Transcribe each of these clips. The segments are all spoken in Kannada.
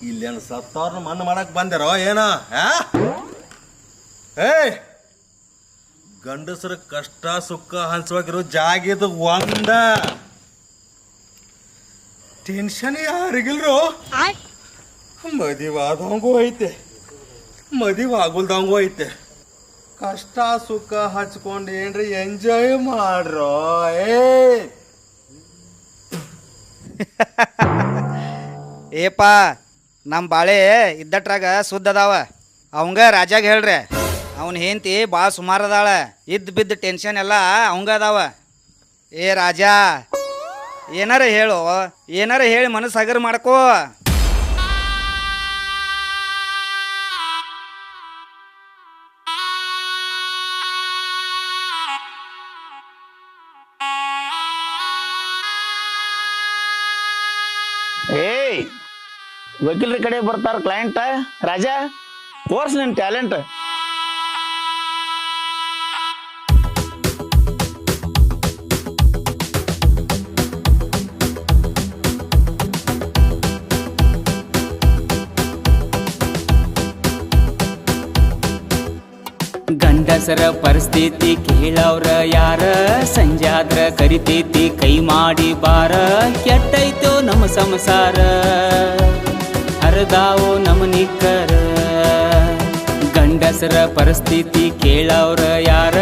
ಇಲ್ಲೇನು ಸತ್ತವ್ರನ್ನ ಮಣ್ಣು ಮಾಡಕ್ ಬಂದಿರೋ ಏನೋ? ಗಂಡಸರ ಕಷ್ಟ ಸುಖ ಹಂಚುವಾಗಿರೋ ಜಾಗಿದ ಒಂದ ಟೆನ್ಷನ್ ಯಾರಿಗಿಲ್ರು. ಮದಿವಾದಂಗೂ ಐತೆ, ಮದಿವಾಗುಲ್ದಂಗೂ ಐತೆ. ಕಷ್ಟ ಸುಖ ಹಚ್ಕೊಂಡು ಏನ್ರಿ ಎಂಜಾಯ್ ಮಾಡ್ರೋ. ಏಪ ನಮ್ಮ ಬಾಳೆ ಇದ್ದಟ್ರಾಗ ಸುದ್ದ ಅದಾವ. ಅವಂಗ ರಾಜಾಗ ಹೇಳ್ರಿ, ಅವನ ಹೆಂಡತಿ ಭಾಳ ಸುಮಾರು ಅದಾಳ. ಇದ್ದು ಬಿದ್ದು ಟೆನ್ಷನ್ ಎಲ್ಲ ಅವಂಗ ಅದಾವ. ಏ ರಾಜಾ, ಏನಾರ ಹೇಳು, ಏನಾರ ಹೇಳಿ ಮನಸ್ಸು ಹಗರ್ ಮಾಡ್ಕೋ. ಏಯ್, ವಕೀಲರ ಕಡೆ ಬರ್ತಾರ ಕ್ಲೈಂಟ್. ರಾಜಾ, ತೋರ್ಸ್ ನಿನ್ ಟ್ಯಾಲೆಂಟ್. ಗಂಡಸರ ಪರಿಸ್ಥಿತಿ ಕೇಳವ್ರ ಯಾರ, ಸಂಜಾದ್ರ ಕರಿತೈತಿ ಕೈ ಮಾಡಿ ಬಾರ. ಕೆಟ್ಟೈತೋ ನಮ್ಮ ಸಂಸಾರ, ಹರದಾವೋ ನಮ್ಮ ನಿಕ್ಕರ. ಗಂಡಸರ ಪರಿಸ್ಥಿತಿ ಕೇಳವ್ರ ಯಾರ,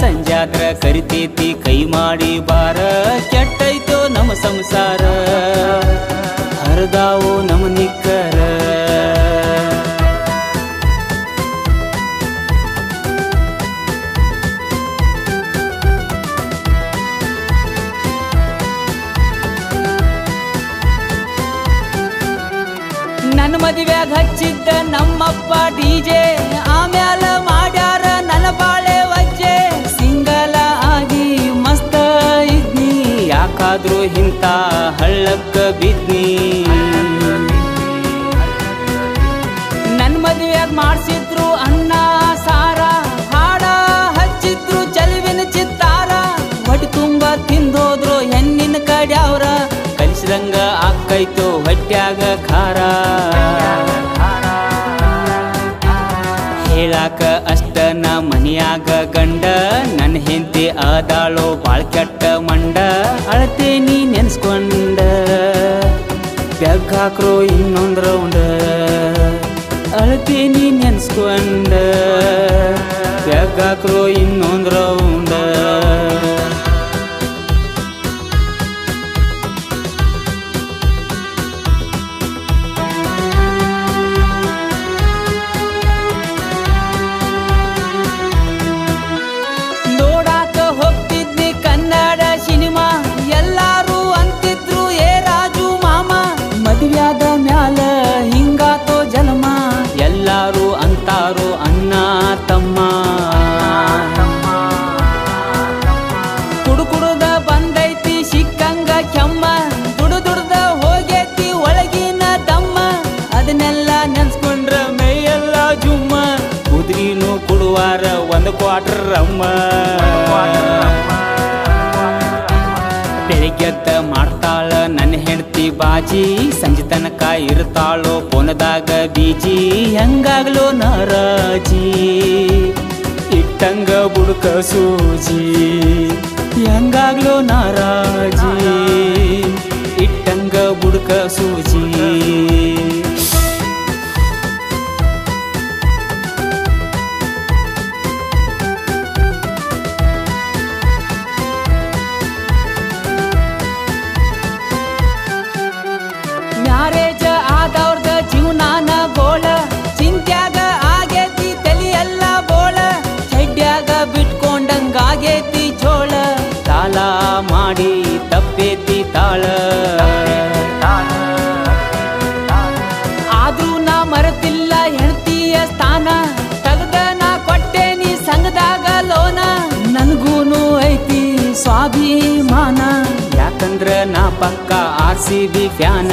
ಸಂಜಾದ್ರ ಕರಿತೈತಿ ಕೈ ಮಾಡಿ ಬಾರ. ಕೆಟ್ಟೈತೋ ನಮ್ಮ ಸಂಸಾರ, ಹರದಾವೋ ನಮ್ಮ ನಿಕ್ಕರ. ನನ್ನ ಮದುವೆಯಾಗ ಹಚ್ಚಿದ್ದ ನಮ್ಮಪ್ಪ ಡಿಜೆ, ಆಮ್ಯಾಲ ಮಾಡ್ಯಾರ ನನ್ನ ಬಾಳೆ ವಜ್ಜೆ. ಸಿಂಗಲ ಆಗಿ ಮಸ್ತ ಇದ್ನಿ, ಯಾಕಾದ್ರೂ ಇಂಥ ಹಳ್ಳಕ್ಕ ಬಿದ್ನಿ. ನನ್ನ ಮದುವೆಯಾಗ ಮಾಡ್ಸಿದ್ರು ಅನ್ನ ಸಾರ, ಹಾಡ ಹಚ್ಚಿದ್ರು ಚಲುವಿನ ಚಿತ್ತಾರ. ಹೊಟ್ಟೆ ತುಂಬ ತಿಂದೋದ್ರು ಹೆಣ್ಣಿನ ಕಡ್ಯಾವ್ರ, ಕಲಿಸಿದಂಗ ಆಕೈತು ಹೊಟ್ಯಾಗ ಖಾರ. ಹೇಳಾಕ ಅಷ್ಟ ನ ಮನಿಯಾಗ ಗಂಡ, ನನ್ನ ಹೆಂಡತಿ ಆದಾಳೋ ಬಾಳ್ ಕೆಟ್ಟ ಮಂಡ. ಅಳತೇನಿ ನೆನ್ಸ್ಕೊಂಡ, ಬೆಗ್ ಹಾಕ್ರೋ ಇನ್ನೊಂದ್ ರೌಂಡ. ಅಳತೇನಿ ನೆನ್ಸ್ಕೊಂಡ, ಬೆಗ್ ಹಾಕ್ರೋ ಇನ್ನೊಂದ್ ರೌಂಡ. ಮದುವ್ಯಾದ ಮ್ಯಾಲ ಹಿಂಗಾತೋ ಜನ್ಮ, ಎಲ್ಲಾರು ಅಂತಾರೋ ಅಣ್ಣ ತಮ್ಮ. ಕುಡುಕುಡುದ ಬಂದೈತಿ ಸಿಕ್ಕಂಗ ಕೆಮ್ಮ, ದುಡ್ದ ಹೋಗೈತಿ ಒಳಗಿನ ದಮ್ಮ. ಅದನ್ನೆಲ್ಲ ನೆನ್ಸ್ಕೊಂಡ್ರ ಮೈಯೆಲ್ಲ ಜೂ ಕ್ವಾರ್ಟರ್ ಅಮ್ಮ ಬೆಳಿಗ್ಗೆದ್ದ ಮಾಡ್ತಾಳ ನನ್ನ ಹೆಂಡತಿ ಬಾಜಿ ಸಂಜೆ ತನಕ ಇರ್ತಾಳೋ ಫೋನದಾಗ ಬೀಜಿ ಹೆಂಗಾಗ್ಲೋ ನಾರಾಜಿ ಇಟ್ಟಂಗ ಬುಡ್ಕ ಸೂಜಿ ಹೆಂಗಾಗ್ಲೋ ನಾರಾಜಿ ಇಟ್ಟಂಗ ಬುಡ್ಕ ಸೂಜಿ ಮ್ಯಾರೇಜ್ ಆದವ್ರದ ಜೀವನಾನ ಗೋಳ ಚಿಂತ್ಯಾಗ ಆಗೇತಿ ತಲಿಯೆಲ್ಲ ಬೋಳ ಚಡ್ಡ್ಯಾಗ ಬಿಟ್ಕೊಂಡಂಗಾಗೇತಿ ಚೋಳ ಸಾಲ ಮಾಡಿ ತಪ್ಪೇತಿ ತಾಳ ಆದ್ರೂ ನಾ ಮರೆತಿಲ್ಲ ಹೆಣ್ತಿಯ ಸ್ಥಾನ ತಗದ ನಾ ಕೊಟ್ಟೇನಿ ಸಂಗದಾಗ ಲೋನ ನನ್ಗೂನು ಐತಿ ಸ್ವಾಭಿಮಾನ ಯಾಕಂದ್ರ ನಾ ಪಕ್ಕ RCB ಫ್ಯಾನ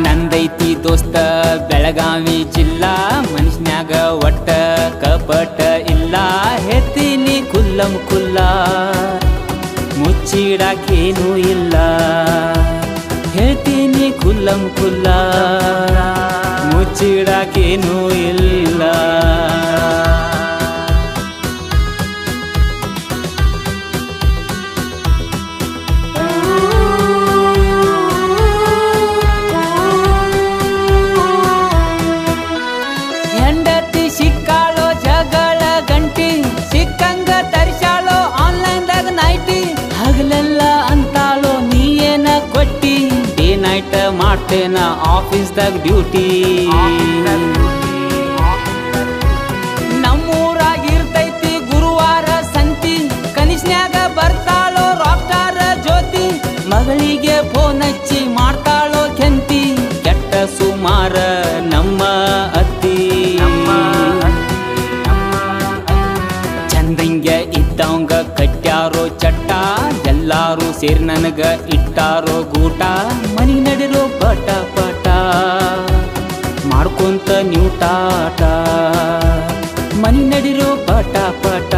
ನಂದೈತಿ ದೋಸ್ತ ಬೆಳಗಾವಿ ಜಿಲ್ಲಾ ಮನುಷ್ಯನ್ಯಾಗ ಒಟ್ಟ ಕಪಟ ಇಲ್ಲ ಹೆತ್ತೀನಿ ಕುಲ್ಲಂ ಕುಲ್ಲ ಮುಚ್ಚಿಡಾಕೇನೂ ಇಲ್ಲ ಹೇಳ್ತೀನಿ ಕುಲ್ಲಂ ಕುಲ್ಲ ಮುಚ್ಚಿಡಾಕೇನೂ ಇಲ್ಲ ಹೆಂಡತಿ ಸಿಕ್ಕಾಳೋ ಜಗಳ ಗಂಟಿ ಸಿಕ್ಕಂಗ ತರಿಸಾಳೋ ಆನ್ಲೈನ್ದಾಗ ನೈಟಿ ಹಗಲೆಲ್ಲ ಅಂತಾಳೋ ನೀ ಏನ ಕೊಟ್ಟಿ ಡೇ ನೈಟ್ ಮಾಡ್ತೇನ ಆಫೀಸ್ದಾಗ ಡ್ಯೂಟಿ ನಮ್ಮೂರಾಗ ಇರ್ತೈತಿ ಗುರುವಾರ ಸಂತಿ ಕನಿಷ್ನ್ಯಾಗ ಬರ್ತಾಳೋ ರಾಕ್ಟಾರ ಜ್ಯೋತಿ ಮಗಳಿಗೆ ಫೋನ್ ಹಚ್ಚಿ ಮಾಡ್ತಾಳೋ ಕೆಂತಿ ಕೆಟ್ಟ ಸುಮಾರ ನಮ್ಮ ಅತ್ತಿ ಚಂದಂಗ ಇದ್ದವಂಗ ಕಟ್ಟ್ಯಾರೋ ಚಟ್ಟ ಎಲ್ಲಾರು ಸೇರಿ ನನಗ ಇಟ್ಟಾರೋ ಗೂಟ ಮನಿಗ್ ನಡಿರೋ ಪಟ ಪಟ ಮಾಡ್ಕೊಂತ ನ್ಯೂಟಾಟ ಮನಿಗ್ ನಡಿರೋ ಪಟ ಪಟ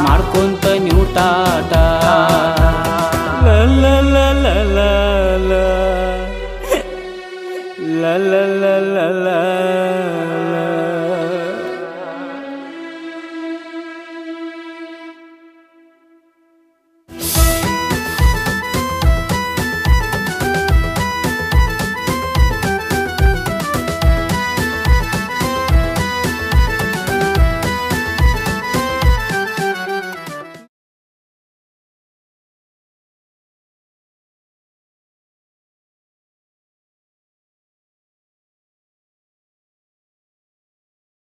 ಮಾಡ್ಕೊಂತ ನ್ಯೂಟಾಟ ಲ ಲ ಲ ಲ ಲ ಲ ಲ ಲ ಲ